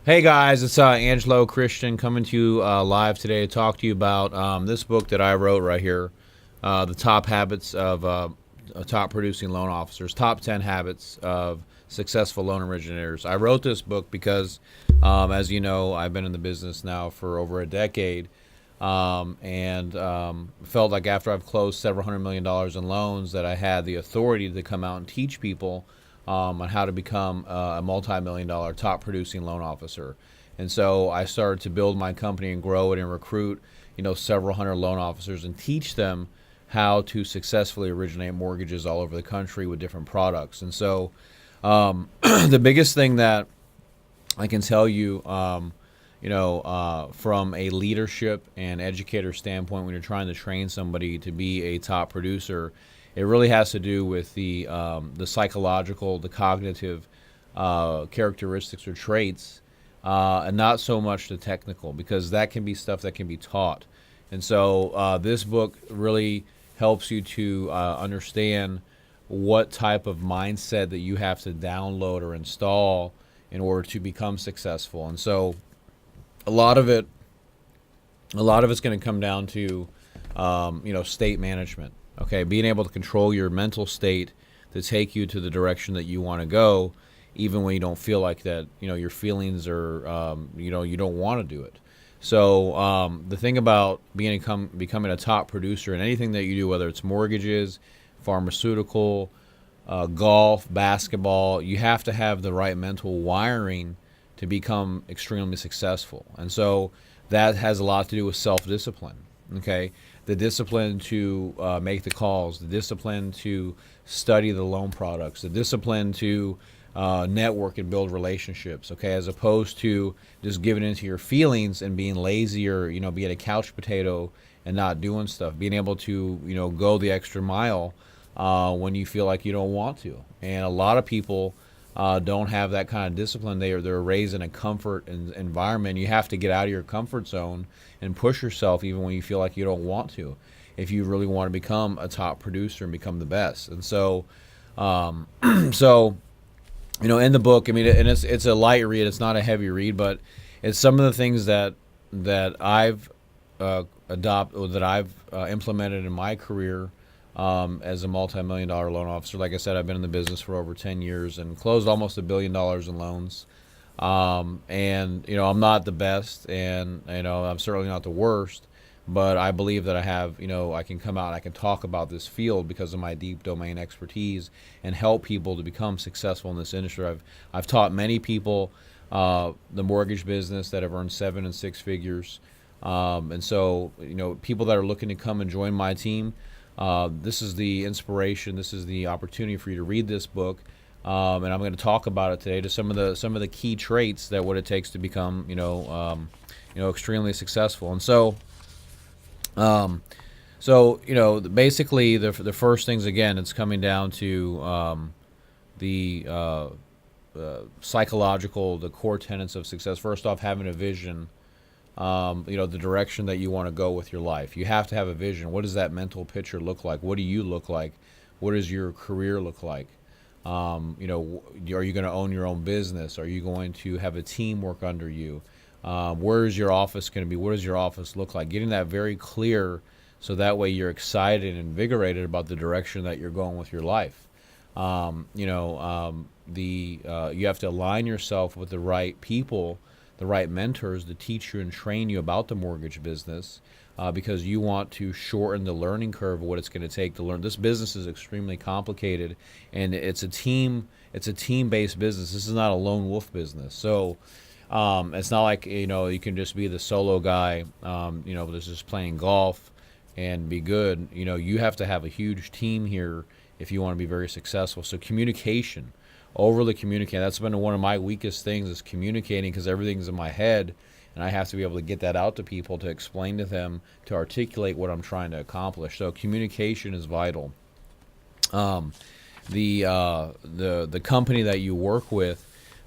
Hey guys, it's Angelo Christian coming to you live today to talk to you about this book that I wrote right here, The Top Habits of Top Producing Loan Officers, Top 10 Habits of Successful Loan Originators. I wrote this book because, as you know, I've been in the business now for over a decade, and felt like after I've closed several $100 million in loans that I had the authority to come out and teach people on how to become a multi-million-dollar top producing loan officer. And so I started to build my company and grow it and recruit, several hundred loan officers and teach them how to successfully originate mortgages all over the country with different products. And so the biggest thing that I can tell you, from a leadership and educator standpoint, when you're trying to train somebody to be a top producer, it really has to do with the psychological, the cognitive characteristics or traits, and not so much the technical, because that can be stuff that can be taught. And so this book really helps you to understand what type of mindset that you have to download or install in order to become successful. And so a lot of it, a lot of it's going to come down to, state management. Okay, being able to control your mental state to take you to the direction that you want to go, even when you don't feel like that. Your feelings are, you don't want to do it. So the thing about becoming a top producer in anything that you do, whether it's mortgages, pharmaceutical, golf, basketball, you have to have the right mental wiring to become extremely successful. And so that has a lot to do with self-discipline. Okay, the discipline to make the calls, the discipline to study the loan products, the discipline to network and build relationships. Okay, as opposed to just giving into your feelings and being lazy or being a couch potato and not doing stuff. Being able to go the extra mile when you feel like you don't want to. And a lot of people don't have that kind of discipline. They're raised in a comfort environment. You have to get out of your comfort zone and push yourself even when you feel like you don't want to, if you really want to become a top producer and become the best. And so, in the book, I mean, and it's a light read. It's not a heavy read, but it's some of the things that I've implemented in my career as a multi-million-dollar loan officer. Like I said, I've been in the business for over 10 years and closed almost $1 billion in loans. And I'm not the best, and I'm certainly not the worst, but I believe that I have, I can come out and I can talk about this field because of my deep domain expertise and help people to become successful in this industry. I've taught many people the mortgage business that have earned 7 and 6 figures. And so, people that are looking to come and join my team, this is the inspiration. This is the opportunity for you to read this book, and I'm going to talk about it today. To some of the key traits that what it takes to become extremely successful. And so, basically the first things, again, it's coming down to the psychological, the core tenets of success. First off, having a vision. The direction that you want to go with your life. You have to have a vision. What does that mental picture look like? What do you look like? What does your career look like? Are you going to own your own business? Are you going to have a team work under you? Where is your office going to be? What does your office look like? Getting that very clear so that way you're excited and invigorated about the direction that you're going with your life. You have to align yourself with the right people, the right mentors to teach you and train you about the mortgage business, because you want to shorten the learning curve of what it's going to take to learn. This business is extremely complicated, and it's a team-based business. This is not a lone wolf business. So it's not like you can just be the solo guy, that's just playing golf and be good. You have to have a huge team here if you want to be very successful. So communication. Overly communicate. That's been one of my weakest things, is communicating, because everything's in my head and I have to be able to get that out to people, to explain to them, to articulate what I'm trying to accomplish. So communication is vital. The company that you work with,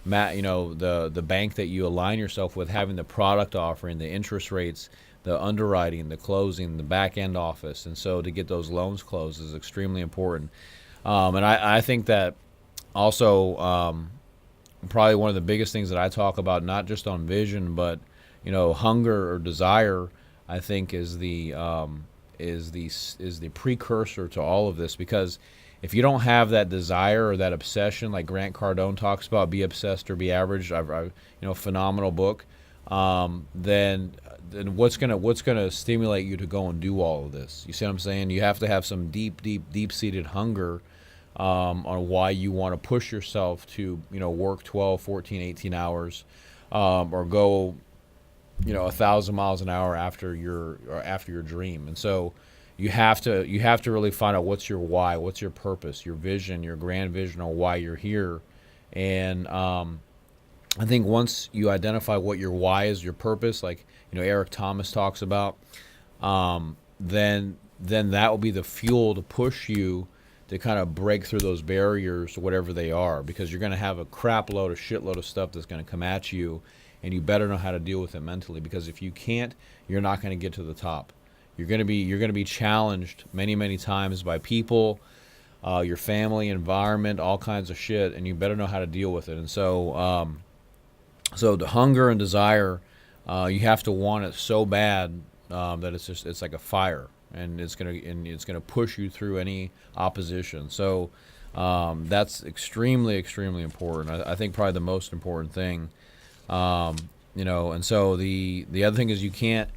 the bank that you align yourself with, having the product offering, the interest rates, the underwriting, the closing, the back end office, and so to get those loans closed is extremely important. And I think that also, probably one of the biggest things that I talk about, not just on vision, but hunger or desire, I think is the precursor to all of this. Because if you don't have that desire or that obsession, like Grant Cardone talks about, be obsessed or be average, phenomenal book. Then what's gonna stimulate you to go and do all of this? You see what I'm saying? You have to have some deep seated hunger on why you want to push yourself to work 12, 14, 18 hours, or go 1,000 miles an hour after your dream. And so you have to really find out what's your why, what's your purpose, your vision, your grand vision on why you're here. And I think once you identify what your why is, your purpose, like Eric Thomas talks about, then that will be the fuel to push you to kind of break through those barriers, whatever they are, because you're going to have a shitload of stuff that's going to come at you, and you better know how to deal with it mentally, because if you can't, you're not going to get to the top. You're going to be challenged many times by people, your family, environment, all kinds of shit, and you better know how to deal with it. And so the hunger and desire, you have to want it so bad that it's like a fire, and it's gonna push you through any opposition. So that's extremely important. I think probably the most important thing. And so the other thing is you can't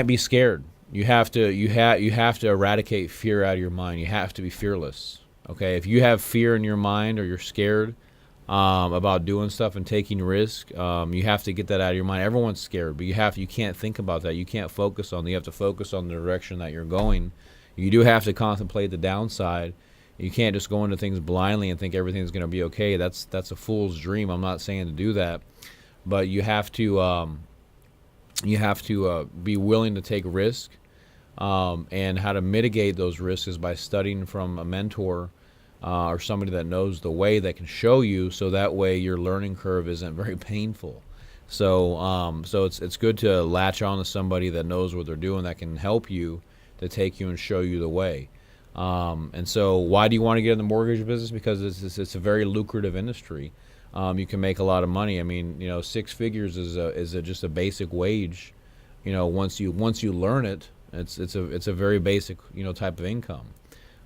be scared. You have to eradicate fear out of your mind. You have to be fearless. Okay, if you have fear in your mind or you're scared about doing stuff and taking risk, you have to get that out of your mind. Everyone's scared, but you can't think about that. You can't focus on. You have to focus on the direction that you're going. You do have to contemplate the downside. You can't just go into things blindly and think everything's going to be okay. That's a fool's dream. I'm not saying to do that, but you have to be willing to take risk, and how to mitigate those risks is by studying from a mentor or somebody that knows the way, that can show you, so that way your learning curve isn't very painful. So it's good to latch on to somebody that knows what they're doing, that can help you, to take you and show you the way. And so why do you want to get in the mortgage business? Because it's a very lucrative industry. You can make a lot of money. I mean, 6 figures is just a basic wage. Once you learn it, it's a very basic type of income.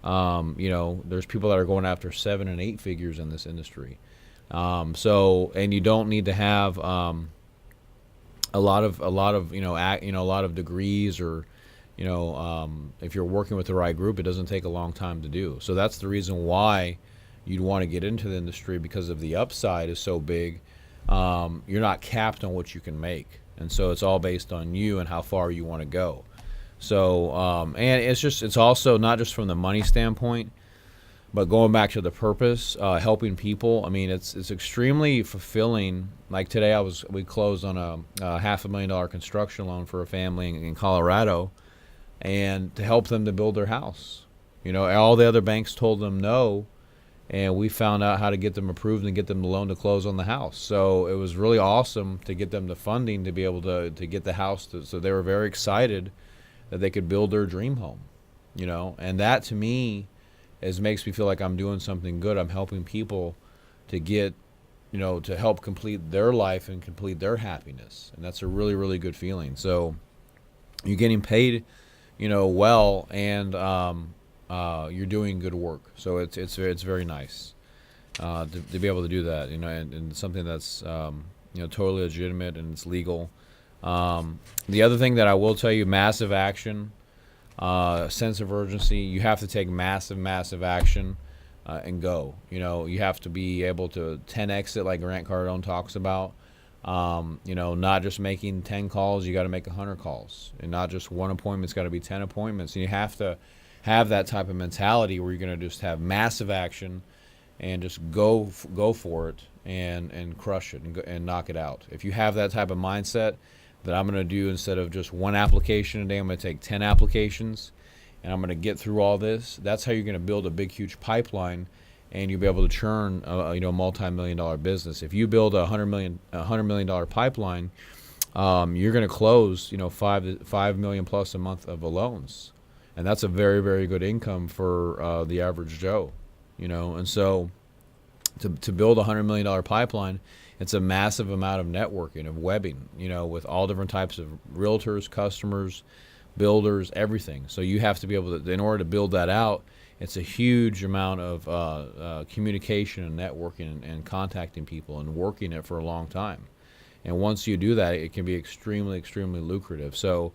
There's people that are going after 7 and 8 figures in this industry. And you don't need to have a lot of degrees, or if you're working with the right group, it doesn't take a long time to do. So that's the reason why you'd want to get into the industry, because of the upside is so big. You're not capped on what you can make, and so it's all based on you and how far you want to go. So and it's also not just from the money standpoint, but going back to the purpose, helping people. I mean, it's extremely fulfilling. Like today, we closed on a $500,000 construction loan for a family in Colorado, and to help them to build their house. All the other banks told them no, and we found out how to get them approved and get them the loan to close on the house. So it was really awesome to get them the funding to be able to get the house. So they were very excited that they could build their dream home, and that to me makes me feel like I'm doing something good. I'm helping people to get, to help complete their life and complete their happiness, and that's a really, really good feeling. So you're getting paid, well, and you're doing good work. So it's very nice to be able to do that, and something that's totally legitimate, and it's legal. The other thing that I will tell you, massive action, sense of urgency. You have to take massive action and go. You have to be able to 10x it, like Grant Cardone talks about. Not just making 10 calls, you got to make 100 calls, and not just one appointment. It's got to be 10 appointments. And you have to have that type of mentality where you're going to just have massive action and just go for it and crush it and knock it out. If you have that type of mindset, that I'm going to do, instead of just one application a day, I'm going to take 10 applications, and I'm going to get through all this. That's how you're going to build a big, huge pipeline, and you'll be able to churn a multi-million-dollar business. If you build a $100 million pipeline, you're going to close $5 million plus a month of loans, and that's a very, very good income for the average Joe. And so To build $100 million pipeline, it's a massive amount of networking, of webbing, with all different types of realtors, customers, builders, everything. So you have to be able to, in order to build that out, it's a huge amount of communication and networking and contacting people and working it for a long time. And once you do that, it can be extremely, extremely lucrative. So,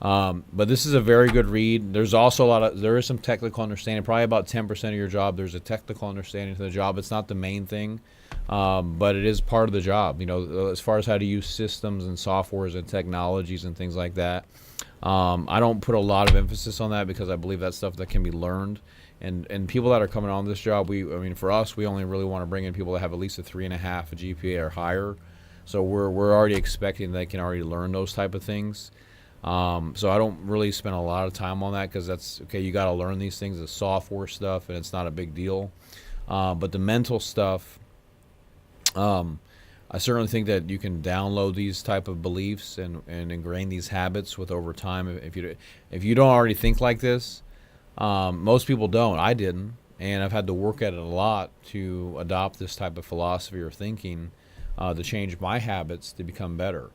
but this is a very good read. There's also there is some technical understanding. Probably about 10% of your job, there's a technical understanding to the job. It's not the main thing, but it is part of the job. As far as how to use systems and softwares and technologies and things like that. I don't put a lot of emphasis on that because I believe that's stuff that can be learned. And people that are coming on this job, for us, we only really want to bring in people that have at least a 3.5 GPA or higher. So we're already expecting they can already learn those type of things. So I don't really spend a lot of time on that because that's okay. You got to learn these things, the software stuff, and it's not a big deal. But the mental stuff, I certainly think that you can download these type of beliefs and ingrain these habits with over time. If you don't already think like this, most people don't. I didn't, and I've had to work at it a lot to adopt this type of philosophy or thinking to change my habits to become better.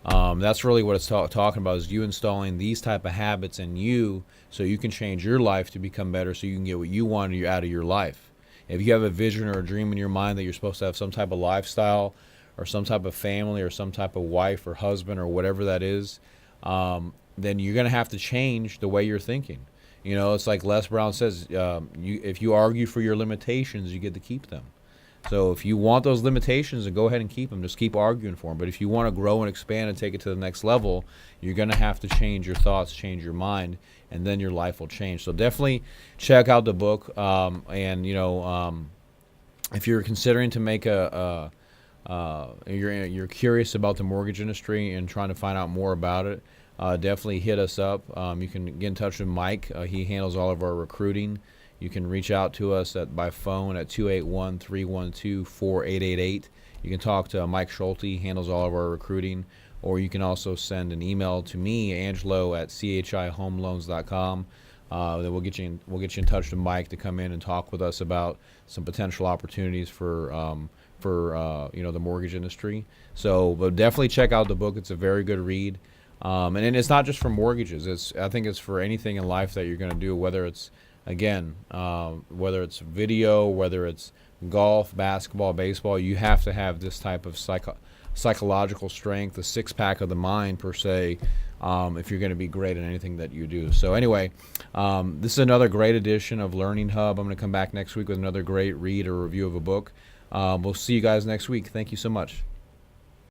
That's really what it's talking about, is you installing these type of habits in you so you can change your life to become better, so you can get what you want out of your life. If you have a vision or a dream in your mind that you're supposed to have some type of lifestyle or some type of family or some type of wife or husband or whatever that is, then you're going to have to change the way you're thinking. It's like Les Brown says, if you argue for your limitations, you get to keep them. So if you want those limitations, then go ahead and keep them. Just keep arguing for them. But if you want to grow and expand and take it to the next level, you're going to have to change your thoughts, change your mind, and then your life will change. So definitely check out the book. If you're considering to make you're curious about the mortgage industry and trying to find out more about it, definitely hit us up. You can get in touch with Mike. He handles all of our recruiting. You can reach out to us by phone at 281-312-4888. You can talk to Mike Schulte. He handles all of our recruiting. Or you can also send an email to me, Angelo, at chihomeloans.com. Then we'll get you in touch with Mike to come in and talk with us about some potential opportunities for the mortgage industry. So, but definitely check out the book. It's a very good read. And it's not just for mortgages. I think it's for anything in life that you're going to do, whether it's whether it's video, whether it's golf, basketball, baseball. You have to have this type of psychological strength, the six-pack of the mind, per se, if you're going to be great at anything that you do. So anyway, this is another great edition of Learning Hub. I'm going to come back next week with another great read or review of a book. We'll see you guys next week. Thank you so much.